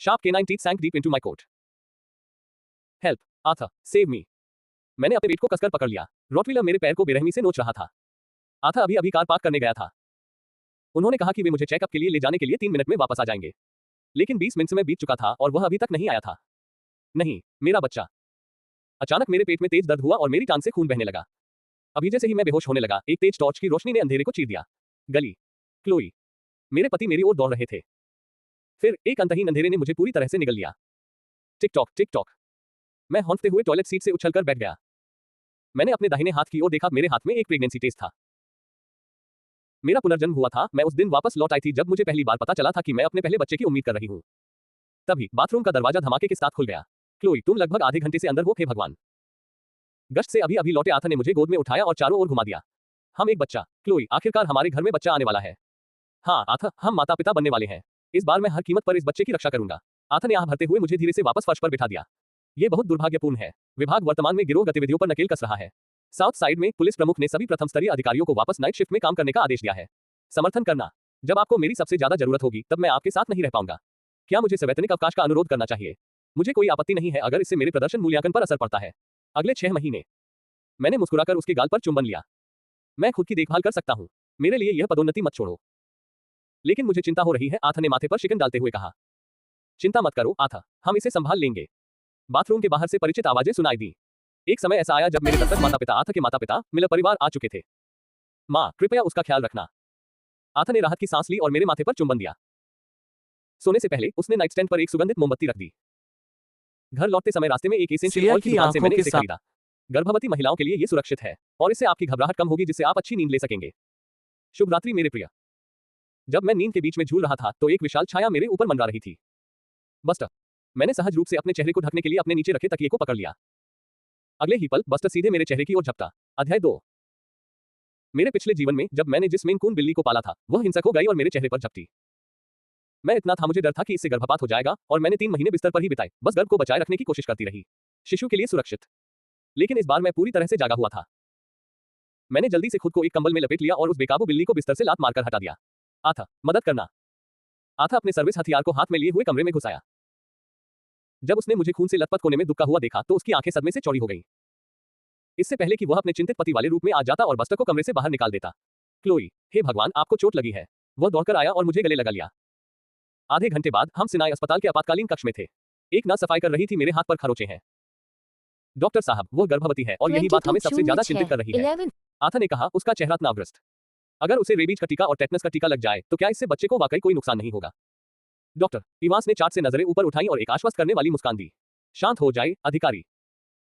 Sharp canine teeth sank deep into my coat. Help, Arthur, save me. मैंने अपने पेट को कसकर पकड़ लिया। रॉटवीलर मेरे पैर को बेरहमी से नोच रहा था। आथा अभी अभी कार पार्क करने गया था। उन्होंने कहा कि वे मुझे चेकअप के लिए ले जाने के लिए 3 मिनट में वापस आ जाएंगे। लेकिन 20 मिनट समय बीत चुका था और वह अभी तक नहीं आया था। नहीं, मेरा बच्चा। अचानक मेरे पेट में तेज दर्द हुआ और मेरी टांग से खून बहने लगा। अभी जैसे ही मैं बेहोश होने लगा, एक तेज टॉर्च की रोशनी ने अंधेरे को चीर दिया। गली, क्लोई, मेरे पति मेरी ओर दौड़ रहे थे। फिर एक अंतहीन अंधेरे ने मुझे पूरी तरह से निगल लिया। Tick tock tick tock. मैं हौंकते हुए टॉयलेट सीट से उछलकर बैठ गया। मैंने अपने दाहिने हाथ की ओर देखा, मेरे हाथ में एक प्रेगनेंसी टेस्ट था। मेरा पुनर्जन्म हुआ था। मैं उस दिन वापस लौट आई थी जब मुझे पहली बार पता चला था कि मैं अपने पहले बच्चे की उम्मीद कर रही हूँ। तभी बाथरूम का दरवाजा धमाके के साथ खुल गया। क्लोई, तुम लगभग आधे घंटे से अंदर हो, हे भगवान। गश्त से अभी अभी लौटे आथा ने मुझे गोद में उठाया और चारों ओर घुमा दिया। हम एक बच्चा। क्लोई, आखिरकार हमारे घर में बच्चा आने वाला है। हाँ आथा, हम माता पिता बनने वाले हैं। इस बार मैं हर कीमत पर इस बच्चे की रक्षा करूंगा। आथा ने आह भरते हुए मुझे धीरे से वापस फर्श पर बिठा दिया। ये बहुत दुर्भाग्यपूर्ण है। विभाग वर्तमान में गिरोह गतिविधियों पर नकेल कस रहा है। साउथ साइड में पुलिस प्रमुख ने सभी प्रथम स्तरीय अधिकारियों को वापस नाइट शिफ्ट में काम करने का आदेश दिया है। समर्थन करना। जब आपको मेरी सबसे ज्यादा जरूरत होगी तब मैं आपके साथ नहीं रह पाऊंगा। क्या मुझे सवैतनिक अवकाश का अनुरोध करना चाहिए? मुझे कोई आपत्ति नहीं है अगर इससे मेरे प्रदर्शन मूल्यांकन पर असर पड़ता है। अगले 6 महीने। मैंने मुस्कुराकर उसके गाल पर चुंबन लिया। मैं खुद की देखभाल कर सकता हूं। मेरे लिए यह पदोन्नति मत छोड़ो। लेकिन मुझे चिंता हो रही है, आथा ने माथे पर शिकन डालते हुए कहा। चिंता मत करो आथा, हम इसे संभाल लेंगे। बाथरूम के बाहर से परिचित आवाजें सुनाई दी। एक समय ऐसा आया जब मेरे दत्तक माता पिता, आथा के माता पिता, मिलर परिवार आ चुके थे। माँ, कृपया उसका ख्याल रखना। आथा ने राहत की सांस ली और मेरे माथे पर चुंबन दिया। सोने से पहले उसने नाइट स्टैंड पर एक सुगंधित मोमबत्ती रख दी। घर लौटते समय रास्ते में एक एसेंशियल ऑयल की दुकान से मैंने इसे खरीदा। गर्भवती महिलाओं के लिए ये सुरक्षित है और इससे आपकी घबराहट कम होगी, जिससे आप अच्छी नींद ले सकेंगे। शुभ रात्रि मेरे प्रिय। जब मैं नींद के बीच में झूल रहा था तो एक विशाल छाया मेरे ऊपर मंडरा रही थी। बस्टर। मैंने सहज रूप से अपने चेहरे को ढकने के लिए अपने नीचे रखे तकिए को पकड़ लिया। अगले ही पल बस्टर सीधे मेरे चेहरे की ओर झपटा। अध्याय 2। मेरे पिछले जीवन में जब मैंने जिस मेन कून बिल्ली को पाला था वह हिंसक हो गई और मेरे चेहरे पर झपटी। मैं इतना था, मुझे डर था कि इससे गर्भपात हो जाएगा और मैंने 3 महीने बिस्तर पर ही बिताए, बस गर्भ को बचाए रखने की कोशिश करती रही, शिशु के लिए सुरक्षित। लेकिन इस बार मैं पूरी तरह से जागा हुआ था। मैंने जल्दी से खुद को एक कंबल में लपेट लिया और उस बेकाबू बिल्ली को बिस्तर से लात मारकर हटा दिया। आथा, मदद करना। आथा अपने सर्विस हथियार को हाथ में लिए हुए कमरे में घुस आया। जब उसने मुझे खून से लथपथ कोने में दुबका हुआ देखा तो उसकी आंखें सदमे से चौड़ी हो गईं। इससे पहले कि वह अपने चिंतित पति वाले रूप में आ जाता और बस्टर को कमरे से बाहर निकाल देता। क्लोई, हे भगवान, आपको चोट लगी है। वह दौड़कर आया और मुझे गले लगा लिया। आधे घंटे बाद हम सिनाई अस्पताल के आपातकालीन कक्ष में थे। एक नर्स सफाई कर रही थी, मेरे हाथ पर खरोंचे हैं। डॉक्टर साहब, वो गर्भवती है और यही बात हमें सबसे ज्यादा चिंतित कर रही है। आथा ने कहा, उसका चेहरा तनावग्रस्त। अगर उसे रेबीज का टीका और टेटनस का टीका लग जाए तो क्या इससे बच्चे को वाकई कोई नुकसान नहीं होगा? डॉक्टर इवांस ने चार्ट से नजरें ऊपर उठाई और एक आश्वस्त करने वाली मुस्कान दी। शांत हो जाए अधिकारी।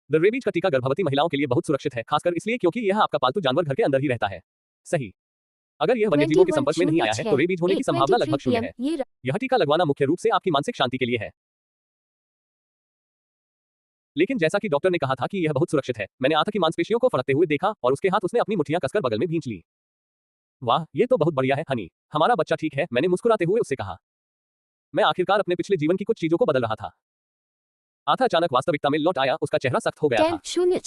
द रेबीज का टीका गर्भवती महिलाओं के लिए बहुत सुरक्षित है, खासकर इसलिए क्योंकि यह आपका पालतू जानवर घर के अंदर ही रहता है। सही। अगर यह वन्यजीवों के संपर्क में नहीं आया है तो रेबीज होने की संभावना लगभग 0 है। यह टीका लगवाना मुख्य रूप से आपकी मानसिक शांति के लिए है। लेकिन जैसा कि डॉक्टर ने कहा था कि यह बहुत सुरक्षित है, मैंने आथा की मांसपेशियों को फड़कते हुए देखा और उसके हाथ उसने अपनी मुट्ठियां कसकर बगल में भींच ली। वाह, ये तो बहुत बढ़िया है हनी, हमारा बच्चा ठीक है, मैंने मुस्कुराते हुए उससे कहा। मैं आखिरकार अपने पिछले जीवन की कुछ चीजों को बदल रहा था। आथा अचानक वास्तविकता में लौट आया, उसका चेहरा सख्त हो गया था।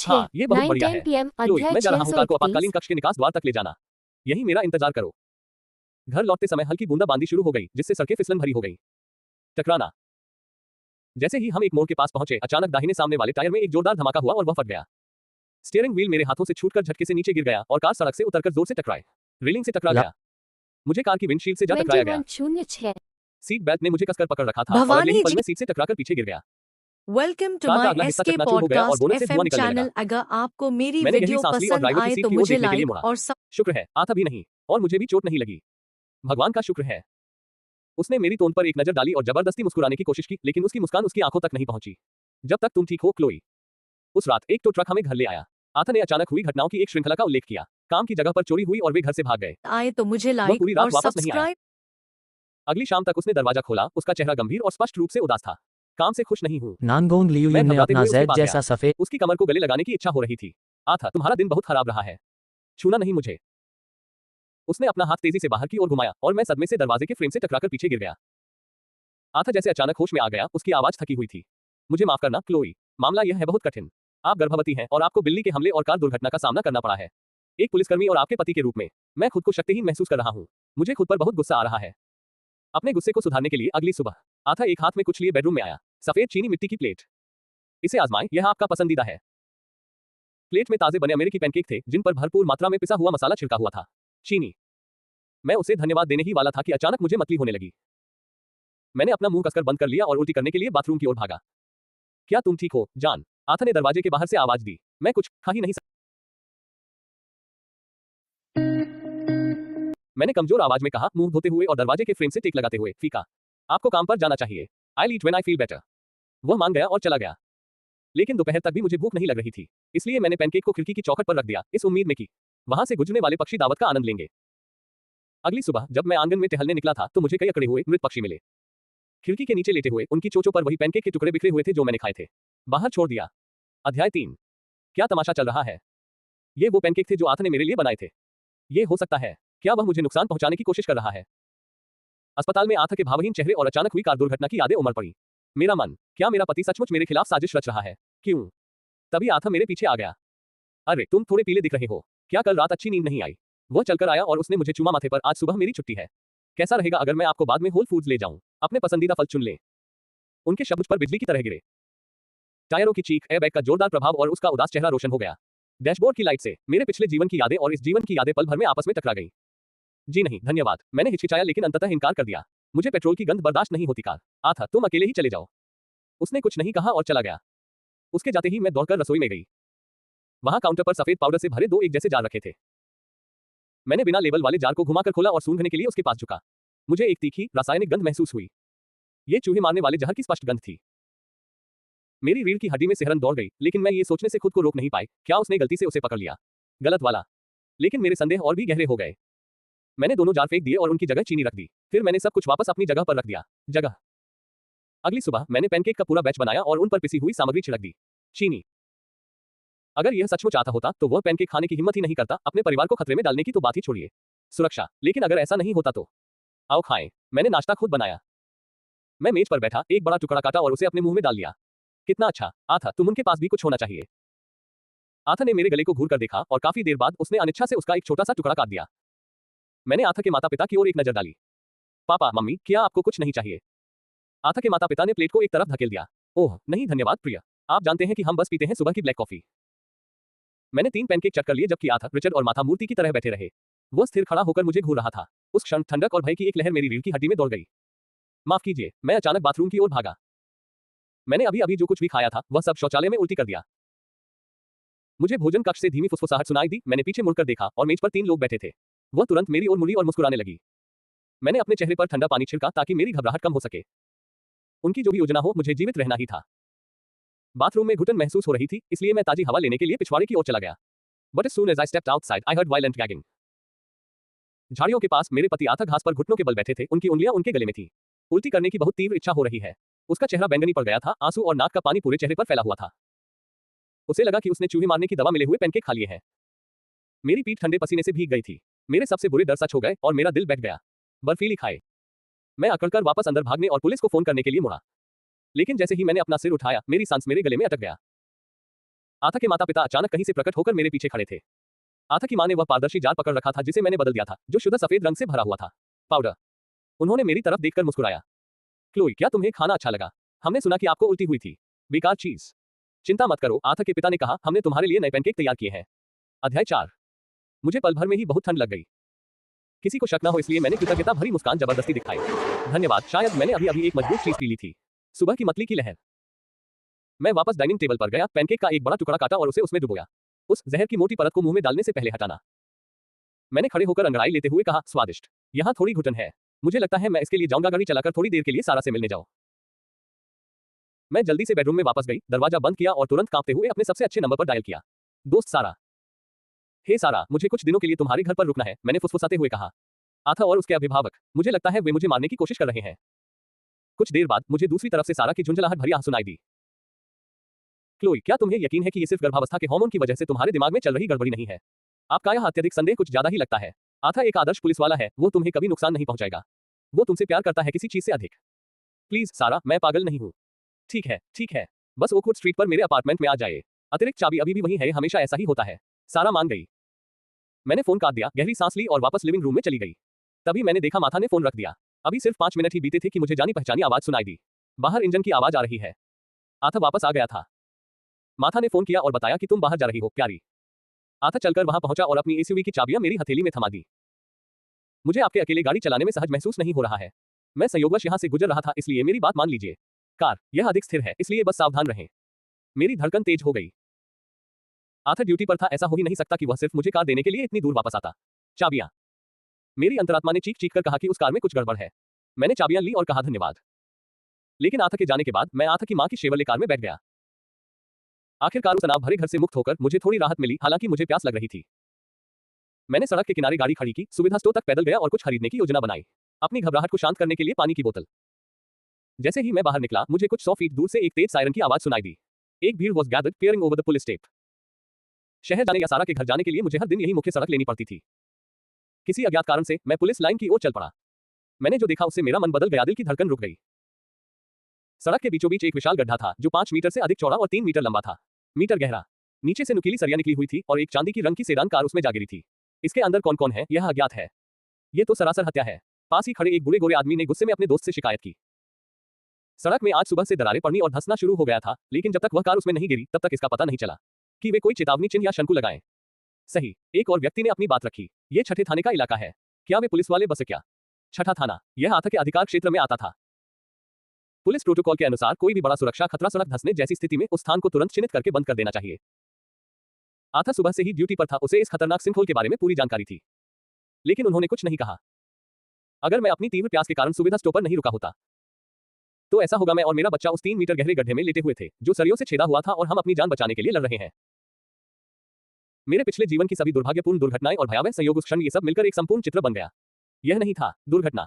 हाँ, ये बहुत बढ़िया है। क्लोई, मैं जा रहा हूँ, कार को आपातकालीन कक्ष के निकास द्वार तक ले जाना। यही मेरा इंतजार करो। घर लौटते समय हल्की बूंदाबांदी शुरू हो गई, जिससे सड़कें फिसलन भरी हो गई। टकराना। जैसे ही हम एक मोड़ के पास पहुंचे, अचानक दाहिने सामने वाले टायर में एक जोरदार धमाका हुआ और वह फट गया। स्टीयरिंग व्हील मेरे हाथों से छूटकर झटके से नीचे गिर गया और कार सड़क से उतरकर जोर से टकराए। रेलिंग से टकरा गया। मुझे कार की विंडशील्ड से जा टकराया गया। सीट बेल्ट ने मुझे कसकर पकड़ रखा था और अगले ही पल में सीट से टकराकर पीछे गिर गया। Welcome to my SK podcast FM channel. अगर आपको मेरी वीडियो पसंद आए तो मुझे लाइक और शुक्र है, आथा भी नहीं और मुझे भी चोट नहीं लगी। भगवान का शुक्र है। उसने मेरी तोंद पर एक नजर डाली और जबरदस्ती मुस्कुराने की कोशिश की, लेकिन उसकी मुस्कान उसकी आंखों तक नहीं पहुंची। जब तक तुम ठीक हो क्लोई। उस रात एक टो ट्रक हमें घर ले आया। आथा ने अचानक हुई घटनाओं की एक श्रृंखला का उल्लेख किया। काम की जगह पर चोरी हुई और वे घर से भाग गए। आए तो मुझे लाइक और सब्सक्राइब। अगली शाम तक उसने दरवाजा खोला, उसका चेहरा गंभीर और स्पष्ट रूप से उदास था। काम से खुश नहीं हूँ। नानगोंग लियुयिन ने अपना जेड जैसा सफेद। उसकी कमर को गले लगाने की इच्छा हो रही थी। आथा, तुम्हारा दिन बहुत खराब रहा है। छूना नहीं मुझे। उसने अपना हाथ तेजी से बाहर की ओर घुमाया और मैं सदमे से दरवाजे के फ्रेम से टकराकर पीछे गिर गया। आथा जैसे अचानक होश में आ गया, उसकी आवाज थकी हुई थी। मुझे माफ करना क्लोई, मामला यह है बहुत कठिन। आप गर्भवती हैं और आपको बिल्ली के हमले और कार दुर्घटना का सामना करना पड़ा है। एक पुलिसकर्मी और आपके पति के रूप में मैं खुद को शक्तिहीन महसूस कर रहा हूँ। मुझे खुद पर बहुत गुस्सा आ रहा है। अपने गुस्से को सुधारने के लिए अगली सुबह आथा एक हाथ में कुछ लिए बेडरूम में आया। सफेद चीनी मिट्टी की प्लेट। इसे आजमाएं, यह आपका पसंदीदा है। प्लेट में ताजे बने अमेरिकी पैनकेक थे, जिन पर भरपूर मात्रा में पिसा हुआ मसाला छिड़का हुआ था। चीनी। मैं उसे धन्यवाद देने ही वाला था कि अचानक मुझे मतली होने लगी। मैंने अपना मुंह कसकर बंद कर लिया और उल्टी करने के लिए बाथरूम की ओर भागा। क्या तुम ठीक हो, जान? आथा ने दरवाजे के बाहर से आवाज दी। मैं कुछ खा ही नहीं सकता। मैंने कमजोर आवाज में कहा, मुंह धोते हुए और दरवाजे के फ्रेम से टेक लगाते हुए, फीका। आपको काम पर जाना चाहिए। I'll eat when I feel better। वह मान गया और चला गया। लेकिन दोपहर तक भी मुझे भूख नहीं लग रही थी, इसलिए मैंने पैनकेक को खिड़की की चौखट पर रख दिया, इस उम्मीद में कि वहां से गुजरने वाले पक्षी दावत का आनंद लेंगे। अगली सुबह जब मैं आंगन में टहलने निकला था तो मुझे कई अकड़े हुए मृत पक्षी मिले। खिड़की के नीचे लेटे हुए, उनकी चोंचों पर वही पैनकेक के टुकड़े बिखरे हुए थे जो मैंने खाए थे। बाहर छोड़ दिया। अध्याय 3। क्या तमाशा चल रहा है? ये वो पैनकेक थे जो आथा ने मेरे लिए बनाए थे। ये हो सकता है, क्या वह मुझे नुकसान पहुंचाने की कोशिश कर रहा है? अस्पताल में आथा के भावहीन चेहरे और अचानक हुई कार दुर्घटना की यादें उमड़ पड़ी। मेरा मन, क्या मेरा पति सचमुच मेरे खिलाफ साजिश रच रहा है? क्यों? तभी आथा मेरे पीछे आ गया। अरे तुम थोड़े पीले दिख रहे हो, क्या कल रात अच्छी नींद नहीं आई? वह चलकर आया और उसने मुझे चूमा माथे पर। आज सुबह मेरी छुट्टी है। कैसा रहेगा अगर मैं आपको बाद में होल फूड्स ले जाऊं? अपने पसंदीदा फल चुन लें। उनके शब्द पर बिजली की तरह गिरे। टायरों की चीख, एयरबैग का जोरदार प्रभाव और उसका उदास चेहरा रोशन हो गया। डैशबोर्ड की लाइट से मेरे पिछले जीवन की यादें और इस जीवन की यादें पल भर में आपस में टकरा गई। जी नहीं धन्यवाद, मैंने हिचकिचाया लेकिन अंततः इनकार कर दिया। मुझे पेट्रोल की गंध बर्दाश्त नहीं होती। कार, आथा तुम अकेले ही चले जाओ। उसने कुछ नहीं कहा और चला गया। उसके जाते ही मैं दौड़कर रसोई में गई। वहां काउंटर पर सफेद पाउडर से भरे 2 एक जैसे जार रखे थे। मैंने बिना लेबल वाले जार को घुमाकर खोला और सूंघने के लिए उसके पास झुका। मुझे एक तीखी, रासायनिक गंध महसूस हुई। ये चूहे मारने वाले जहर की स्पष्ट गंध थी। मेरी रीढ़ की हड्डी में सिहरन दौड़ गई, लेकिन मैं ये सोचने से खुद को रोक नहीं पाई, क्या उसने गलती से उसे पकड़ लिया? गलत वाला। लेकिन मेरे संदेह और भी गहरे हो गए। मैंने दोनों जार फेंक दिए और उनकी जगह चीनी रख दी। फिर मैंने सब कुछ वापस अपनी जगह पर रख दिया। जगह। अगली सुबह मैंने पैनकेक का पूरा बैच बनाया और उन पर पिसी हुई सामग्री छिड़क दी। चीनी। अगर यह सचमुच आता होता तो वह पैनकेक खाने की हिम्मत ही नहीं करता, अपने परिवार को खतरे में डालने की तो बात ही छोड़िए। सुरक्षा। लेकिन अगर ऐसा नहीं होता तो आओ खाएं। मैंने नाश्ता खुद बनाया। मैं मेज पर बैठा, एक बड़ा टुकड़ा काटा और उसे अपने मुंह में डाल लिया। कितना अच्छा। आथा तुम उनके पास भी कुछ होना चाहिए। आथा ने मेरे गले को घूर कर देखा और काफी देर बाद उसने अनिच्छा से उसका एक छोटा सा टुकड़ा काट दिया। मैंने आथा के माता पिता की ओर एक नजर डाली। पापा मम्मी, क्या आपको कुछ नहीं चाहिए? आथा के माता पिता ने प्लेट को एक तरफ धकेल दिया। ओह नहीं धन्यवाद प्रिय, आप जानते हैं कि हम बस पीते हैं सुबह की ब्लैक कॉफी। मैंने 3 पैनकेक चट कर लिए जबकि आथा, रिचर्ड और माथा मूर्ति की तरह बैठे रहे। वह स्थिर खड़ा होकर मुझे घूर रहा था। उस क्षण ठंडक और भय की एक लहर मेरी रीढ़ की हड्डी में दौड़ गई। माफ कीजिए, मैं अचानक बाथरूम की ओर भागा। मैंने अभी अभी जो कुछ भी खाया था वह सब शौचालय में उल्टी कर दिया। मुझे भोजन कक्ष से धीमी फुसफुसाहट सुनाई दी। मैंने पीछे मुड़कर देखा और मेज पर 3 लोग बैठे थे। वह तुरंत मेरी ओर मुड़ी और मुस्कुराने लगी। मैंने अपने चेहरे पर ठंडा पानी छिड़का ताकि मेरी घबराहट कम हो सके। उनकी जो भी योजना हो, मुझे जीवित रहना ही था। बाथरूम में घुटन महसूस हो रही थी, इसलिए मैं ताजी हवा लेने के लिए पिछवाड़े की ओर चला गया। But as soon as I stepped outside, I heard violent gagging। झाड़ियों के पास मेरे पति आथा घास पर घुटनों के बल बैठे थे, उनकी उंगलियां उनके गले में थी। उल्टी करने की बहुत तीव्र इच्छा हो रही है। उसका चेहरा बैंगनी पड़ गया था, आंसू और नाक का पानी पूरे चेहरे पर फैला हुआ था। उसे लगा कि उसने चूहे मारने की दवा मिले हुए पैनकेक खा लिए हैं। मेरी पीठ ठंडे पसीने से भीग गई थी। मेरे सबसे बुरे डर सच हो गए और मेरा दिल बैठ गया। बर्फीली खाए। मैं अकड़कर वापस अंदर भागने और पुलिस को फोन करने के लिए मुड़ा। लेकिन जैसे ही मैंने अपना सिर उठाया, मेरी सांस मेरे गले में अटक गया। आथा के माता पिता अचानक कहीं से प्रकट होकर मेरे पीछे खड़े थे। आथा की मां ने वह पारदर्शी जार पकड़ रखा था जिसे मैंने बदल दिया था, जो शुद्ध सफेद रंग से भरा हुआ था। पाउडर। उन्होंने मेरी तरफ देखकर मुस्कुराया। क्लोई, क्या तुम्हें खाना अच्छा लगा? हमने सुना कि आपको उल्टी हुई थी। बेकार चीज। चिंता मत करो, आथा के पिता ने कहा, हमने तुम्हारे लिए नए पैनकेक तैयार किए हैं। अध्याय 4। मुझे पल भर में ही बहुत ठंड लग गई। किसी को शक न हो इसलिए मैंने कृतज्ञता भरी मुस्कान जबरदस्ती दिखाई। धन्यवाद, शायद मैंने अभी अभी एक मजबूत चीज पी ली थी। सुबह की मतली की लहर। मैं वापस डाइनिंग टेबल पर गया, पैनकेक का एक बड़ा टुकड़ा काटा और उसे उसमें डुबोया। उस जहर की मोटी परत को मुंह में डालने से पहले हटाना। मैंने खड़े होकर अंगड़ाई लेते हुए कहा, स्वादिष्ट। यहाँ थोड़ी घुटन है। मुझे लगता है मैं इसके लिए जाऊंगा। गाड़ी चलाकर थोड़ी देर के लिए सारा से मिलने जाओ। मैं जल्दी से बेडरूम में वापस गई, दरवाजा बंद किया और तुरंत कांपते हुए अपने सबसे अच्छे नंबर पर डायल किया। दोस्त सारा। हे सारा, मुझे कुछ दिनों के लिए तुम्हारे घर पर रुकना है, मैंने फुसफुसाते हुए कहा। आथा और उसके अभिभावक, मुझे लगता है वे मुझे मारने की कोशिश कर रहे हैं। कुछ देर बाद मुझे दूसरी तरफ से सारा की झुंझलाहट भरी आह सुनाई दी। क्लोई, क्या तुम्हें यकीन है कि ये सिर्फ गर्भावस्था के हार्मोन की वजह से तुम्हारे दिमाग में चल रही गड़बड़ी नहीं है? आपका यह अत्यधिक संदेह कुछ ज्यादा ही लगता है। आथा एक आदर्श पुलिस वाला है, वो तुम्हें कभी नुकसान नहीं पहुंचाएगा। वो तुमसे प्यार करता है किसी चीज से अधिक। प्लीज सारा, मैं पागल नहीं हूँ। ठीक है, बस ओकवुड स्ट्रीट पर मेरे अपार्टमेंट में आ जाए। अतिरिक्त चाबी अभी भी वहीं है, हमेशा ऐसा ही होता है। सारा मान गई। मैंने फोन काट दिया, गहरी सांस ली और वापस लिविंग रूम में चली गई। तभी मैंने देखा माथा ने फोन रख दिया। अभी सिर्फ 5 मिनट ही बीते थे कि मुझे जानी पहचानी आवाज सुनाई दी। बाहर इंजन की आवाज आ रही है। आथा वापस आ गया था। माथा ने फोन किया और बताया कि तुम बाहर जा रही हो, प्यारी। आथा चलकर वहां पहुंचा और अपनी एसयूवी की चाबियां मेरी हथेली में थमा दी। मुझे आपके अकेले गाड़ी चलाने में सहज महसूस नहीं हो रहा है। मैं संयोगवश यहां से गुजर रहा था, इसलिए मेरी बात मान लीजिए। कार, यह अधिक स्थिर है, इसलिए बस सावधान रहें। मेरी धड़कन तेज हो गई। आथा ड्यूटी पर था, ऐसा हो ही नहीं सकता कि वह सिर्फ मुझे कार देने के लिए इतनी दूर वापस आता। चाबियां। मेरी अंतरात्मा ने चीख चीख कर कहा कि उस कार में कुछ गड़बड़ है। मैंने चाबियां ली और कहा धन्यवाद। लेकिन आथा के जाने के बाद मैं आथा की मां की शेवरले कार में बैठ गया। आखिरकार उस तनाव भरे घर से मुक्त होकर मुझे थोड़ी राहत मिली, हालांकि मुझे प्यास लग रही थी। मैंने सड़क के किनारे गाड़ी खड़ी की, सुविधा स्टोर तक पैदल गया और कुछ खरीदने की योजना बनाई। अपनी घबराहट को शांत करने के लिए पानी की बोतल। जैसे ही मैं बाहर निकला, मुझे कुछ 100 फीट दूर से एक तेज सायरन की आवाज सुनाई दी। एक भीड़ was gathered peering over the police tape। शहर जाने या सारा के घर जाने के लिए मुझे हर दिन यही मुख्य सड़क लेनी पड़ती थी। किसी अज्ञात कारण से मैं पुलिस लाइन की ओर चल पड़ा। मैंने जो देखा उससे मेरा मन बदल गया, दिल की धड़कन रुक गई। सड़क के बीचों बीच एक विशाल गड्ढा था जो 5 मीटर से अधिक चौड़ा और 3 मीटर लंबा था। मीटर गहरा। नीचे से नुकीली सरिया निकली हुई थी और एक चांदी की रंग की सेडान कार उसमें जा गिरी थी। इसके अंदर कौन कौन है यह अज्ञात है। यह तो सरासर हत्या है। पास ही खड़े एक बूढ़े गोरे आदमी ने गुस्से में अपने दोस्त से शिकायत की। सड़क में आज सुबह से दरारें पड़नी और धंसना शुरू हो गया था, लेकिन जब तक वह कार उसमें नहीं गिरी तब तक इसका पता नहीं चला कि वे कोई चेतावनी चिन्ह या शंकु लगाएं। सही, एक और व्यक्ति ने अपनी बात रखी। ये छठे थाने का इलाका है। क्या वे पुलिस वाले बस क्या? छठा थाना, यह आथा के अधिकार क्षेत्र में आता था। पुलिस प्रोटोकॉल के अनुसार कोई भी बड़ा सुरक्षा खतरा सड़क धंसने जैसी स्थिति में उस स्थान को तुरंत चिन्हित करके बंद कर देना चाहिए। आथा सुबह से ही ड्यूटी पर था, उसे इस खतरनाक सिंखोल के बारे में पूरी जानकारी थी, लेकिन उन्होंने कुछ नहीं कहा। अगर मैं अपनी तीव्र प्यास के कारण सुविधा स्टॉप पर नहीं रुका होता तो ऐसा होगा, मैं और मेरा बच्चा उस 3 मीटर गहरे गड्ढे में लेटे हुए थे जो सरियों से छेदा हुआ था और हम अपनी जान बचाने के लिए लड़ रहे हैं। मेरे पिछले जीवन की सभी दुर्भाग्यपूर्ण दुर्घटनाएं और भयावह संयोग, उस क्षण ये सब मिलकर एक संपूर्ण चित्र बन गया। यह नहीं था दुर्घटना।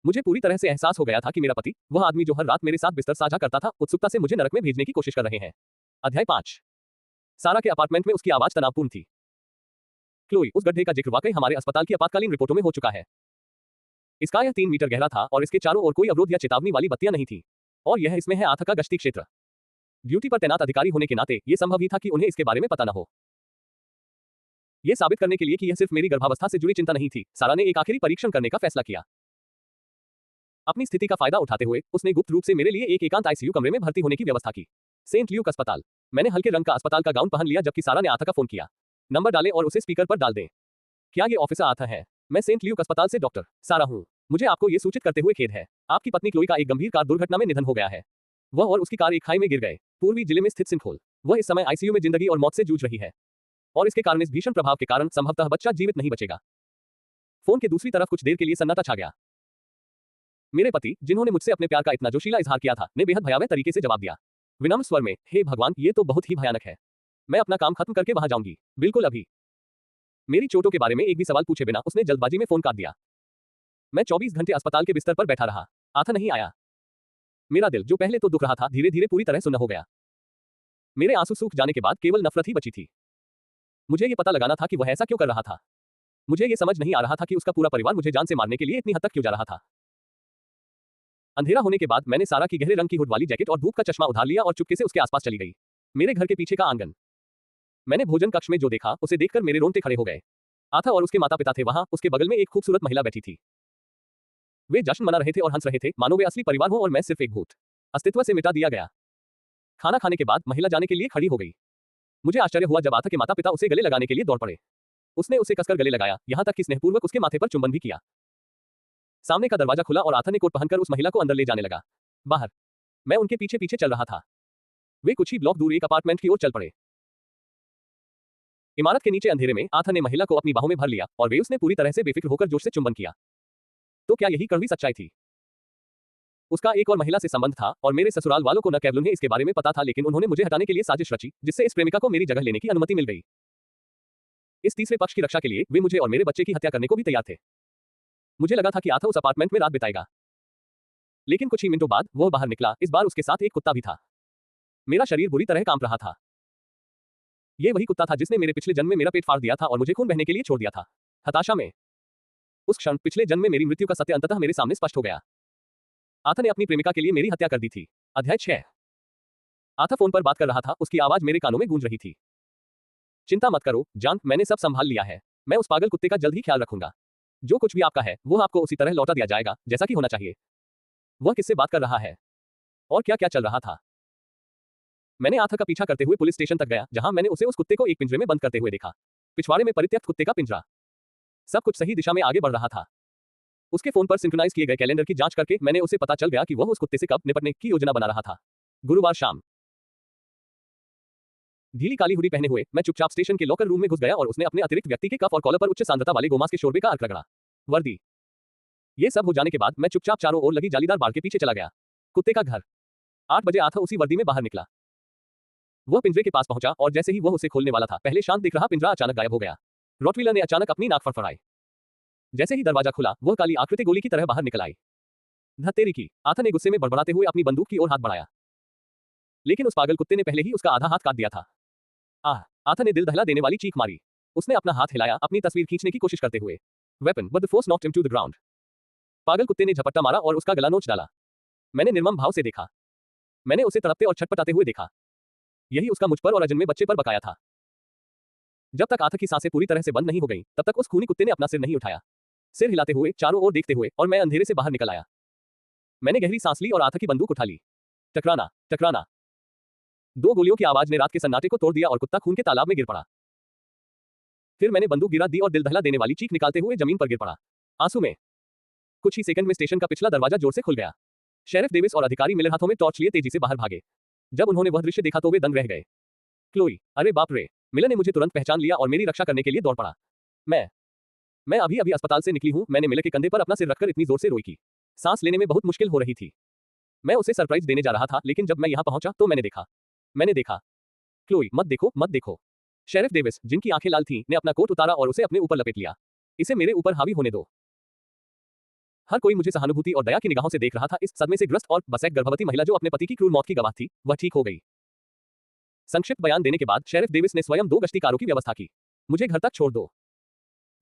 मुझे पूरी तरह से एहसास हो गया था कि मेरा पति, वह आदमी जो हर रात मेरे साथ बिस्तर साझा करता था, उत्सुकता से मुझे नरक में भेजने की कोशिश कर रहे हैं। अध्याय 5। सारा के अपार्टमेंट में उसकी आवाज तनावपूर्ण थी। क्लोई, उस गड्ढे का जिक्र वाकई हमारे अस्पताल की आपातकालीन रिपोर्टों में हो चुका है। इसका यह 3 मीटर गहरा था और इसके चारों ओर कोई अवरोध या चेतावनी वाली बत्तियां नहीं थी। और यह इसमें है आथा का गश्ती क्षेत्र। ड्यूटी पर तैनात अधिकारी होने के नाते यह संभव ही था कि उन्हें इसके बारे में पता न हो। यह साबित करने के लिए कि यह सिर्फ मेरी गर्भावस्था से जुड़ी चिंता नहीं थी, सारा ने एक आखिरी परीक्षण करने का फैसला किया। अपनी स्थिति का फायदा उठाते हुए उसने गुप्त रूप से मेरे लिए एक एकांत आईसीयू कमरे में भर्ती होने की व्यवस्था की। सेंट ल्यूक अस्पताल। मैंने हल्के रंग का अस्पताल का गाउन पहन लिया जबकि सारा ने आथा का फोन किया। नंबर डालें और उसे स्पीकर पर डाल दें। क्या ये ऑफिसर आथा है? मैं सेंट ल्यूक अस्पताल से डॉक्टर सारा हूं। मुझे आपको ये सूचित करते हुए खेद है, आपकी पत्नी क्लोई का एक गंभीर कार दुर्घटना में निधन हो गया है। वह और उसकी कार एक खाई में गिर गए, पूर्वी जिले में स्थित सिंखोल। वह इस समय आईसीयू में जिंदगी और मौत से जूझ रही है और इसके कारण, इस भीषण प्रभाव के कारण संभवतः बच्चा जीवित नहीं बचेगा। फोन के दूसरी तरफ कुछ देर के लिए सन्नाटा छा गया। मेरे पति, जिन्होंने मुझसे अपने प्यार का इतना जोशीला इजहार किया था, ने बेहद भयावह तरीके से जवाब दिया, विनम्र स्वर में, हे भगवान, ये तो बहुत ही भयानक है। मैं अपना काम खत्म करके वहां जाऊंगी, बिल्कुल अभी। मेरी चोटों के बारे में एक भी सवाल पूछे बिना उसने जल्दबाजी में फोन काट दिया। मैं 24 घंटे अस्पताल के बिस्तर पर बैठा रहा। आथा नहीं आया। मेरा दिल, जो पहले तो दुख रहा था, धीरे धीरे पूरी तरह सुन्न हो गया। मेरे आंसू सूख जाने के बाद केवल नफरत ही बची थी। मुझे ये पता लगाना था कि वह ऐसा क्यों कर रहा था। मुझे ये समझ नहीं आ रहा था कि उसका पूरा परिवार मुझे जान से मारने के लिए इतनी हद तक क्यों जा रहा था। अंधेरा होने के बाद मैंने सारा की गहरे रंग की हुड वाली जैकेट और धूप का चश्मा उधार लिया और चुपके से उसके आसपास चली गई। मेरे घर के पीछे का आंगन। मैंने भोजन कक्ष में जो देखा उसे देखकर मेरे रोंगटे खड़े हो गए। आथा और उसके माता पिता थे वहां, उसके बगल में एक खूबसूरत महिला बैठी थी। वे जश्न मना रहे थे और हंस रहे थे, मानो वे असली परिवार हो और मैं सिर्फ एक भूत। अस्तित्व से मिटा दिया गया। खाना खाने के बाद महिला जाने के लिए खड़ी हो गई। मुझे आश्चर्य हुआ जब आथा के माता पिता उसे गले लगाने के लिए दौड़ पड़े। उसने उसे कसकर गले लगाया, यहां तक कि स्नेहपूर्वक उसके माथे पर चुंबन भी किया। सामने का दरवाजा खुला और आथा ने कोट पहनकर उस महिला को अंदर ले जाने लगा। बाहर मैं उनके पीछे पीछे चल रहा था। वे कुछ ही ब्लॉक दूर एक अपार्टमेंट की ओर चल पड़े। इमारत के नीचे अंधेरे में आथा ने महिला को अपनी बाहों में भर लिया और वे उसने पूरी तरह से बेफिक्र होकर जोश से चुंबन किया। तो क्या यही कड़वी सच्चाई थी? उसका एक और महिला से संबंध था और मेरे ससुराल वालों को न केवल उन्हें इसके बारे में पता था, लेकिन उन्होंने मुझे हटाने के लिए साजिश रची, जिससे इस प्रेमिका को मेरी जगह लेने की अनुमति मिल गई। इस तीसरे पक्ष की रक्षा के लिए वे मुझे और मेरे बच्चे की हत्या करने को भी तैयार थे। मुझे लगा था कि आथा उस अपार्टमेंट में रात बिताएगा, लेकिन कुछ ही मिनटों बाद वह बाहर निकला। इस बार उसके साथ एक कुत्ता भी था। मेरा शरीर बुरी तरह कांप रहा था। यह वही कुत्ता था जिसने मेरे पिछले जन्म में मेरा पेट फाड़ दिया था और मुझे खून बहने के लिए छोड़ दिया था। हताशा में उस क्षण पिछले जन्म में मेरी मृत्यु का सत्य अंततः मेरे सामने स्पष्ट हो गया। आथा ने अपनी प्रेमिका के लिए मेरी हत्या कर दी थी। अध्याय 6। आथा फोन पर बात कर रहा था, उसकी आवाज मेरे कानों में गूंज रही थी। चिंता मत करो जान, मैंने सब संभाल लिया है। मैं उस पागल कुत्ते का जल्द ही ख्याल रखूंगा। जो कुछ भी आपका है वो आपको उसी तरह लौटा दिया जाएगा जैसा कि होना चाहिए। वह किससे बात कर रहा है और क्या क्या चल रहा था? मैंने आथा का पीछा करते हुए पुलिस स्टेशन तक गया, जहां मैंने उसे उस कुत्ते को एक पिंजरे में बंद करते हुए देखा। पिछवाड़े में परित्यक्त कुत्ते का पिंजरा। सब कुछ सही दिशा में आगे बढ़ रहा था। उसके फोन पर सिंक्रोनाइज किए गए कैलेंडर की जांच करके मैंने उसे पता चल गया कि वह उस कुत्ते से कब निपटने की योजना बना रहा था। गुरुवार शाम। ढीली काली हुडी पहने हुए मैं चुपचाप स्टेशन के लॉकर रूम में घुस गया और उसने अपने अतिरिक्त व्यक्ति के कफ और कॉलर पर उच्च सांद्रता वाले गोमांस के शोरबे का अर्क रगड़ा। वर्दी। ये सब हो जाने के बाद मैं चुपचाप चारों ओर लगी जालीदार बाड़ के पीछे चला गया। कुत्ते का घर। 8 बजे आथा उसी वर्दी में बाहर निकला। वह पिंजरे के पास पहुंचा और जैसे ही वह उसे खोलने वाला था, पहले शांत दिख रहा पिंजरा अचानक गायब हो गया। रॉटवीलर ने अचानक अपनी नाक फड़फड़ाई। जैसे ही दरवाजा खुला, वह काली आकृति गोली की तरह बाहर निकल आई। धत्तेरी की, आथा ने गुस्से में बड़बड़ाते हुए अपनी बंदूक की ओर हाथ बढ़ाया। लेकिन उस पागल कुत्ते ने पहले ही उसका आधा हाथ काट दिया था। आह! आथा ने दिल दहला देने वाली चीख मारी। उसने अपना हाथ हिलाया, अपनी तस्वीर खींचने की कोशिश करते हुए। Weapon, but the force knocked him to the ground. पागल कुत्ते ने झपट्टा मारा और उसका गला नोच डाला। मैंने निर्मम भाव से देखा। मैंने उसे तड़पते और छटपटाते हुए देखा। यही उसका मुझ पर और अजन्मे बच्चे पर बकाया था। जब तक आथा की सांसें पूरी तरह से बंद नहीं हो गईं, तब तक उस खूनी कुत्ते ने अपना सिर नहीं उठाया। सिर हिलाते हुए, चारों ओर देखते हुए, और मैं अंधेरे से बाहर निकल आया। मैंने गहरी सांस ली और आथा की बंदूक उठा ली। टकराना, टकराना। 2 गोलियों की आवाज ने रात के सन्नाटे को तोड़ दिया और कुत्ता खून के तालाब में गिर पड़ा। फिर मैंने बंदूक गिरा दी और दिल दहला देने वाली चीख निकालते हुए जमीन पर गिर पड़ा, आंसू में। कुछ ही सेकंड में स्टेशन का पिछला दरवाजा जोर से खुल गया। शेरिफ डेविस और अधिकारी मिलर हाथों में टॉर्च लिए तेजी से बाहर भागे। जब उन्होंने वह दृश्य देखा तो वे दंग रह गए। क्लोई, अरे बाप रे! मिलर ने मुझे तुरंत पहचान लिया और मेरी रक्षा करने के लिए दौड़ पड़ा। मैं अभी अभी अस्पताल से निकली हूं। मैंने मिलर के कंधे पर अपना सिर रखकर इतनी जोर से रोई कि सांस लेने में बहुत मुश्किल हो रही थी। मैं उसे सरप्राइज देने जा रहा था, लेकिन जब मैं यहां पहुंचा तो मैंने देखा। क्लोई, मत देखो, मत देखो। शेरिफ डेविस, जिनकी आंखें लाल थीं, ने अपना कोट उतारा और उसे अपने ऊपर लपेट लिया। इसे मेरे ऊपर हावी होने दो। हर कोई मुझे सहानुभूति और दया की निगाहों से देख रहा था। इस सदमे से ग्रस्त और बस एक गर्भवती महिला जो अपने पति की क्रूर मौत की गवाह थी, वह ठीक हो गई। संक्षिप्त बयान देने के बाद शेरिफ डेविस ने स्वयं 2 गश्ती कारों की व्यवस्था की। मुझे घर तक छोड़ दो।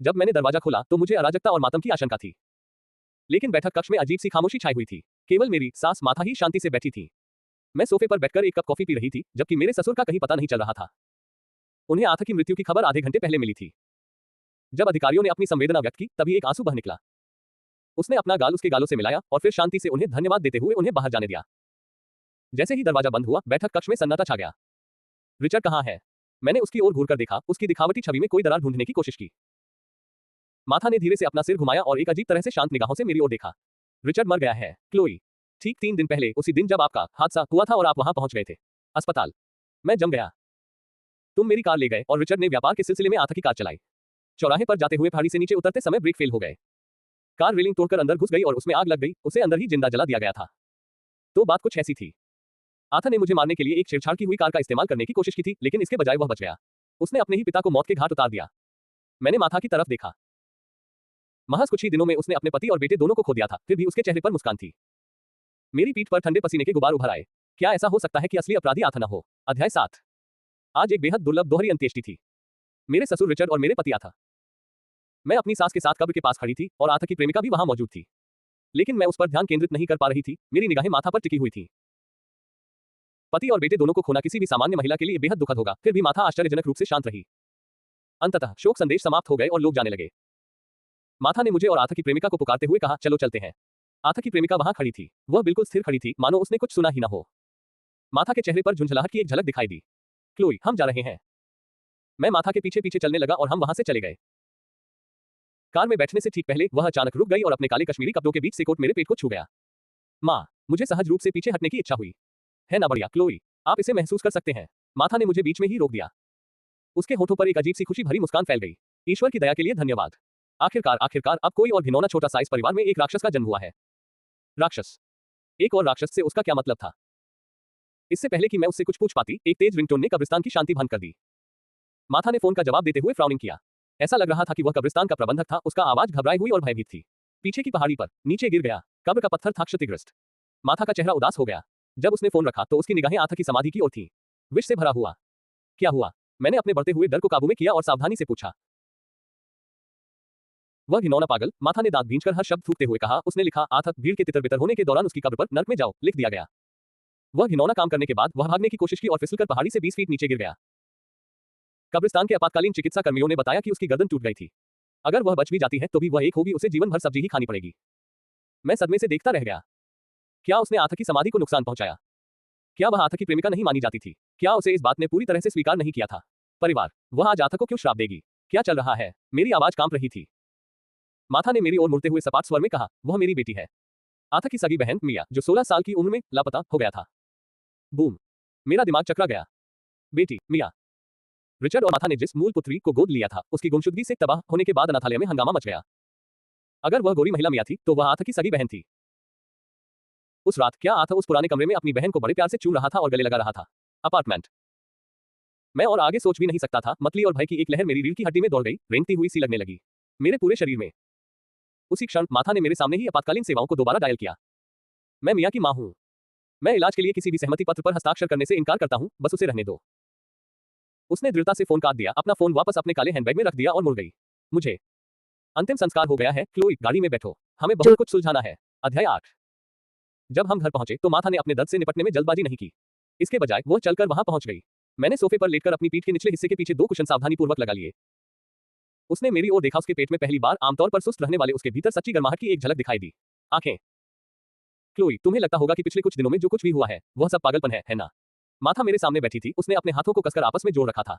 जब मैंने दरवाजा खोला तो मुझे अराजकता और मातम की आशंका थी। लेकिन बैठक कक्ष में अजीब सी खामोशी छाई हुई थी। केवल मेरी सास माथा ही शांति से बैठी थी। मैं सोफे पर बैठकर एक कप कॉफी पी रही थी, जबकि मेरे ससुर का कहीं पता नहीं चल रहा था। उन्हें आथा की मृत्यु की खबर आधे घंटे पहले मिली थी। जब अधिकारियों ने अपनी संवेदना व्यक्त की, तभी एक आंसू बह निकला। उसने अपना गाल उसके गालों से मिलाया और फिर शांति से उन्हें धन्यवाद देते हुए उन्हें बाहर जाने दिया। जैसे ही दरवाजा बंद हुआ, बैठक कक्ष में सन्नाटा छा गया। रिचर्ड कहाँ है? मैंने उसकी ओर घूरकर देखा। उसकी दिखावटी छवि में कोई दरार ढूंढने की कोशिश की। माथा ने धीरे से अपना सिर घुमाया और एक अजीब तरह से शांत निगाहों से मेरी ओर देखा। रिचर्ड मर गया है, क्लोई। ठीक 3 दिन पहले, उसी दिन जब आपका हादसा हुआ था और आप वहां पहुंच गए थे। अस्पताल। मैं जम गया। तुम मेरी कार ले गए और रिचर्ड ने व्यापार के सिलसिले में आथा की कार चलाई। चौराहे पर जाते हुए पहाड़ी से नीचे उतरते समय ब्रेक फेल हो गए। कार रेलिंग तोड़कर अंदर घुस गई और उसमें आग लग गई। उसे अंदर ही जिंदा जला दिया गया था। तो बात कुछ ऐसी थी। आथा ने मुझे मारने के लिए एक छेड़छाड़ की हुई कार का इस्तेमाल करने की कोशिश की थी, लेकिन इसके बजाय वह बच गया। उसने अपने ही पिता को मौत के घाट उतार दिया। मैंने माथा की तरफ देखा। महज कुछ ही दिनों में उसने अपने पति और बेटे दोनों को खो दिया था, फिर भी उसके चेहरे पर मुस्कान थी। मेरी पीठ पर ठंडे पसीने के गुबार उभर आए। क्या ऐसा हो सकता है कि असली अपराधी आथा न हो? अध्याय 7। आज एक बेहद दुर्लभ दोहरी अंत्येष्टि थी। मेरे ससुर रिचर्ड और मेरे पति आथा। मैं अपनी सास के साथ कब्र के पास खड़ी थी और आथा की प्रेमिका भी वहां मौजूद थी। लेकिन मैं उस पर ध्यान केंद्रित नहीं कर पा रही थी। मेरी निगाहें माथा पर टिकी हुई थी। पति और बेटे दोनों को खोना किसी भी सामान्य महिला के लिए बेहद दुखद होगा, फिर भी माथा आश्चर्यजनक रूप से शांत रही। अंततः शोक संदेश समाप्त हो गए और लोग जाने लगे। माथा ने मुझे और आथा की प्रेमिका को पुकारते हुए कहा, चलो चलते हैं। आथा की प्रेमिका वहां खड़ी थी। वह बिल्कुल स्थिर खड़ी थी, मानो उसने कुछ सुना ही ना हो। माथा के चेहरे पर झुंझलाहट की एक झलक दिखाई दी। क्लोई, हम जा रहे हैं। मैं माथा के पीछे पीछे चलने लगा और हम वहां से चले गए। कार में बैठने से ठीक पहले वह अचानक रुक गई और अपने काले कश्मीरी कपड़ों के बीच से कोट मेरे पेट को छू गया। माँ, मुझे सहज रूप से पीछे हटने की इच्छा हुई। है ना बढ़िया क्लोई, आप इसे महसूस कर सकते हैं। माथा ने मुझे बीच में ही रोक दिया। उसके होठों पर एक अजीब सी खुशी भरी मुस्कान फैल गई। ईश्वर की दया के लिए धन्यवाद। आखिरकार अब कोई और घिनौना छोटा सा इस परिवार में एक राक्षस का जन्म हुआ है। राक्षस? एक और राक्षस से उसका क्या मतलब था? इससे पहले कि मैं उससे कुछ पूछ पाती, एक तेज रिंगटोन ने कब्रिस्तान की शांति भंग कर दी। माथा ने फोन का जवाब देते हुए फ्राउनिंग किया। ऐसा लग रहा था कि वह कब्रिस्तान का प्रबंधक था। उसका आवाज घबराई हुई और भयभीत थी। पीछे की पहाड़ी पर नीचे गिर गया। कब्र का पत्थर था क्षतिग्रस्त। माथा का चेहरा उदास हो गया। जब उसने फोन रखा तो उसकी निगाहें आथा की समाधि की ओर थीं। विष से भरा हुआ। क्या हुआ? मैंने अपने बढ़ते हुए डर को काबू में किया और सावधानी से पूछा। वह घिनौना पागल, माथा ने दांत भींचकर हर शब्द थूकते हुए कहा। उसने लिखा, आथा, भीड़ के तितर बितर होने के दौरान उसकी कब्र पर नर्क में जाओ, लिख दिया गया। वह घिनौना काम करने के बाद वह भागने की कोशिश की और फिसलकर पहाड़ी से 20 फीट नीचे गिर गया। कब्रिस्तान के आपातकालीन चिकित्सा कर्मियों ने बताया कि उसकी गर्दन टूट गई थी। अगर वह बच भी जाती है तो भी वह एक होगी, उसे जीवन भर सब्जी ही खानी पड़ेगी। मैं सदमे से देखता रह गया। क्या उसने आथा की समाधि को नुकसान पहुंचाया? क्या वह आथा की प्रेमिका नहीं मानी जाती थी? क्या उसे इस बात ने पूरी तरह से स्वीकार नहीं किया था? परिवार, वह आज आथा को क्यों श्राप देगी? क्या चल रहा है? मेरी आवाज कांप रही थी। माथा ने मेरी ओर मुड़ते हुए सपाट स्वर में कहा, वह मेरी बेटी है। आथा की सगी बहन मिया, जो 16 साल की उम्र में लापता हो गया था। बूम! मेरा दिमाग चकरा गया। बेटी, मिया। रिचर्ड और माथा ने जिस मूल पुत्री को गोद लिया था, उसकी गुमशुदगी से तबाह होने के बाद अनाथालय में हंगामा मच गया। अगर वह गोरी महिला मिया थी, तो वह आथा की सगी बहन थी। उस रात क्या आथा उस पुराने कमरे में अपनी बहन को बड़े प्यार से चूम रहा था और गले लगा रहा था? अपार्टमेंट। मैं और आगे सोच भी नहीं सकता था। मतली और भय की एक लहर मेरी रीढ़ की हड्डी में दौड़ गई, रेंगती हुई सी लगने लगी मेरे पूरे शरीर में। उसी क्षण माथा ने मेरे सामने ही आपातकालीन सेवाओं को दोबारा डायल किया। मैं मिया की मां हूं। मैं इलाज के लिए किसी भी सहमति पत्र पर हस्ताक्षर करने से इनकार करता हूं, बस उसे रहने दो। उसने दृढ़ता से फोन काट दिया, अपना फोन वापस अपने काले हैंडबैग में रख दिया और मुड़ गई। मुझे अंतिम संस्कार हो गया है। क्लोई, गाड़ी में बैठो, हमें बहुत कुछ सुलझाना है। अध्याय 8। जब हम घर पहुंचे तो माथा ने अपने दर्द से निपटने में जल्दबाजी नहीं की। इसके बजाय वह चलकर वहां पहुंच गई। मैंने सोफे पर लेटकर अपनी पीठ के निचले हिस्से के पीछे 2 कुशन सावधानीपूर्वक लगा लिए। उसने मेरी ओर देखा। उसके पेट में पहली बार आमतौर पर सुस्त रहने वाले उसके भीतर सच्ची गर्माहट की एक झलक दिखाई दी। आंखें। क्लोई, तुम्हें लगता होगा कि पिछले कुछ दिनों में जो कुछ भी हुआ है वह सब पागलपन है ना? माथा मेरे सामने बैठी थी। उसने अपने हाथों को कसकर आपस में जोड़ रखा था।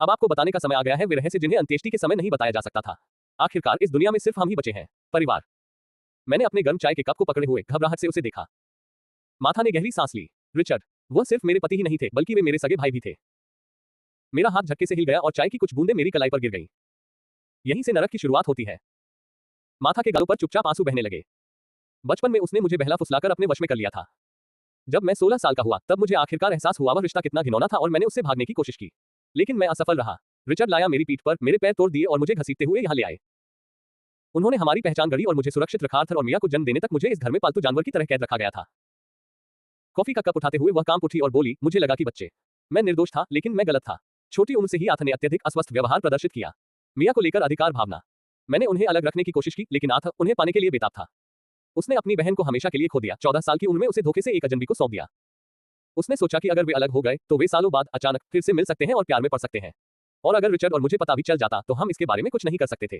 अब आपको बताने का समय आ गया है, वे रहस्य जिन्हें अंत्येष्टि के समय नहीं बताया जा सकता था। आखिरकार इस दुनिया में सिर्फ हम ही बचे हैं। परिवार। मैंने अपने गर्म चाय के कप को पकड़े हुए घबराहट से उसे देखा। माथा ने गहरी सांस ली। रिचर्ड, वह सिर्फ मेरे पति ही नहीं थे, बल्कि वे मेरे सगे भाई भी थे। मेरा हाथ झटके से हिल गया और चाय की कुछ बूंदें मेरी कलाई पर गिर गईं। यहीं से नरक की शुरुआत होती है। माथा के गालों पर चुपचाप आंसू बहने लगे। बचपन में उसने मुझे बहला फुसलाकर अपने वश में कर लिया था। जब मैं 16 साल का हुआ तब मुझे आखिरकार एहसास हुआ वह रिश्ता कितना घिनौना था और मैंने उससे भागने की कोशिश की, लेकिन मैं असफल रहा। रिचर्ड लाया मेरी पीठ पर, मेरे पैर तोड़ दिए और मुझे घसीटते हुए यहाँ ले आए। उन्होंने हमारी पहचान गढ़ी और मुझे सुरक्षित रखा। आर्थर और मिया को जन्म देने तक मुझे इस घर में पालतू जानवर की तरह कैद रखा गया था। कॉफी का कप उठाते हुए वह कांप उठी और बोली, मुझे लगा कि बच्चे। मैं निर्दोष था, लेकिन मैं गलत था। छोटी उम्र से ही आथा ने अत्यधिक अस्वस्थ व्यवहार प्रदर्शित किया। मिया को लेकर अधिकार भावना। मैंने उन्हें अलग रखने की कोशिश की, लेकिन आथा उन्हें पाने के लिए बेताब था। उसने अपनी बहन को हमेशा के लिए खो दिया। 14 साल की उम्र में उसे धोखे से एक अजनबी को सौंप दिया। उसने सोचा कि अगर वे अलग हो गए तो वे सालों बाद अचानक फिर से मिल सकते हैं और प्यार में पड़ सकते हैं। और अगर रिचर्ड और मुझे पता भी चल जाता तो हम इसके बारे में कुछ नहीं कर सकते थे।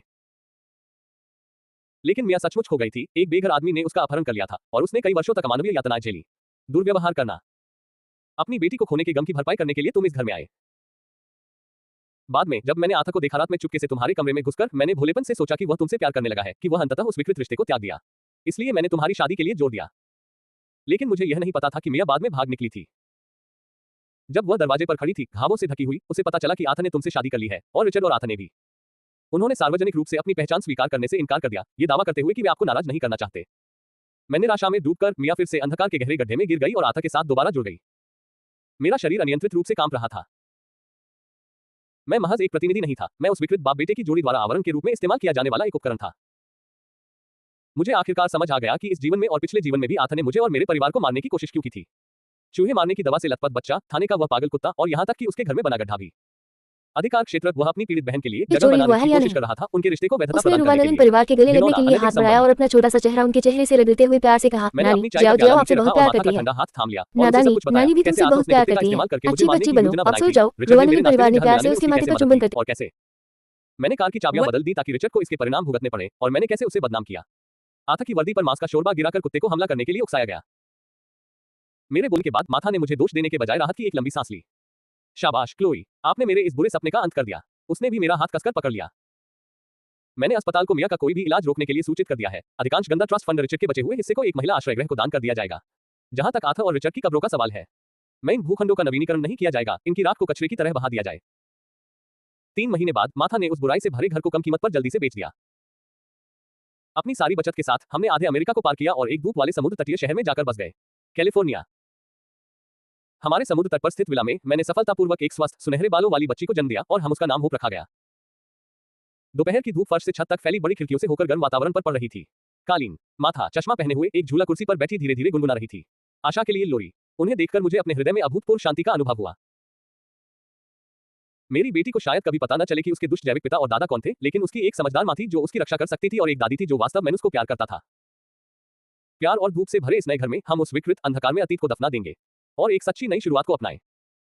लेकिन मिया सचमुच खो गई थी। एक बेघर आदमी ने उसका अपहरण कर लिया था और उसने कई वर्षों तक अमानवीय यातनाएं झेली। दुर्व्यवहार करना। अपनी बेटी को खोने के गम की भरपाई करने के लिए तुम इस घर में आए। बाद में जब मैंने आथा को देखा रात में चुपके से तुम्हारे कमरे में घुसकर, मैंने भोलेपन से सोचा कि वह तुमसे प्यार करने लगा है, कि वह अंततः उस विकृत रिश्ते को त्याग दिया। इसलिए मैंने तुम्हारी शादी के लिए जोर दिया। लेकिन मुझे यह नहीं पता था कि मिया बाद में भाग निकली थी। जब वह दरवाजे पर खड़ी थी, घावों से ढकी हुई, उसे पता चला कि आथा ने तुमसे शादी कर ली है, और रिचर्ड और आथा ने भी। उन्होंने सार्वजनिक रूप से अपनी पहचान स्वीकार करने से इनकार कर दिया, ये दावा करते हुए कि वे आपको नाराज नहीं करना चाहते। मैं निराशा में डूबकर मिया फिर से अंधकार के गहरे गड्ढे में गिर गई और आथा के साथ दोबारा जुड़ गई। मेरा शरीर अनियंत्रित रूप से कांप रहा था। मैं महज एक प्रतिनिधि नहीं था, मैं उस विकृत बाप बेटे की जोड़ी द्वारा आवरण के रूप में इस्तेमाल किया जाने वाला एक उपकरण था। मुझे आखिरकार समझ आ गया कि इस जीवन में और पिछले जीवन में भी आथा ने मुझे और मेरे परिवार को मारने की कोशिश क्यों की थी। चूहे मारने की दवा से लथपथ बच्चा, थाने का वह पागल कुत्ता और यहाँ तक कि उसके घर में बना गड्ढा भी। अधिकार क्षेत्र वह अपनी पीड़ित बहन के लिए जगह बनाने की कोशिश कर रहा था, उनके रिश्ते को वैधता उसने प्रदान करने के रुवालन लिए। परिवार के गले लगने के लिए घिनौना, हाथ अनैतिक बढ़ाया और अपना छोटा सा चेहरा उनके चेहरे से रगड़ते हुए प्यार से कहा, मैंने नानी अपनी चाय जाओ का जाओ, प्याला आपसे नीचे बहुत रखा और प्यार माथा करती का है। ठंडा हाथ थाम लिया और ना उसे सब दादी, कुछ बताया। नानी भी कैसे तुमसे आथा बहुत उसने प्यार कुत्ते का करती है। इस्तेमाल करके मुझे अच्छी मारने बच्ची की बनो, योजना अब बनाई सो थी। जाओ। रिचर्ड ने रुवालन मेरे के नाश्ते परिवार में ने घर प्यार बनाने से में उसके उसकी माथे कैसे पर मदद चुंबन की कर दिया। और कैसे मैंने कार की चाबियां बदल दी ताकि रिचर्ड को इसके परिणाम भुगतने पड़े और मैंने कैसे उसे बदनाम किया। आथा की वर्दी पर मांस का शोरबा गिराकर कुत्ते को हमला करने के लिए उकसाया गया। मेरे बोलने के बाद माथा ने मुझे दोष देने के बजाय राहत की एक लंबी सांस ली। शाबाश क्लोई, आपने मेरे इस बुरे सपने का अंत कर दिया। उसने भी मेरा हाथ कसकर पकड़ लिया। मैंने अस्पताल को मिया का कोई भी इलाज रोकने के लिए सूचित कर दिया है। अधिकांश गंदा ट्रस्ट फंड रिचर्ड के बचे हुए हिस्से को एक महिला आश्रय गृह को दान कर दिया जाएगा। जहां तक आथा और रिचर्ड की कब्रों का सवाल है, मैं इन भूखंडों का नवीनीकरण नहीं किया जाएगा, इनकी राख को कचरे की तरह बहा दिया जाए। 3 महीने बाद माथा ने उस बुराई से भरे घर को कम कीमत पर जल्दी से बेच दिया। अपनी सारी बचत के साथ हमने आधे अमेरिका को पार किया और एक धूप वाले समुद्र तटीय शहर में जाकर बस गए, कैलिफोर्निया। हमारे समुद्र तट पर स्थित विला में मैंने सफलतापूर्वक एक स्वस्थ सुनहरे बालों वाली बच्ची को जन्म दिया और हम उसका नाम होप रखा गया। दोपहर की धूप फर्श से छत तक फैली बड़ी खिड़कियों से होकर गर्म वातावरण पर पड़ रही थी। कालीन, माथा चश्मा पहने हुए एक झूला कुर्सी पर बैठी धीरे धीरे गुनगुना रही थी, आशा के लिए लोरी। उन्हें देखकर मुझे अपने हृदय में अभूतपूर्व शांति का अनुभव हुआ। मेरी बेटी को शायद कभी पता न चले कि उसके दुष्ट जैविक पिता और दादा कौन थे, लेकिन उसकी एक समझदार माँ थी जो उसकी रक्षा कर सकती थी और एक दादी थी जो वास्तव में उसको प्यार करता था। प्यार और धूप से भरे इस नए घर में हम उस विकृत अंधकार में अतीत को दफना देंगे और एक सच्ची नई शुरुआत को अपनाएं।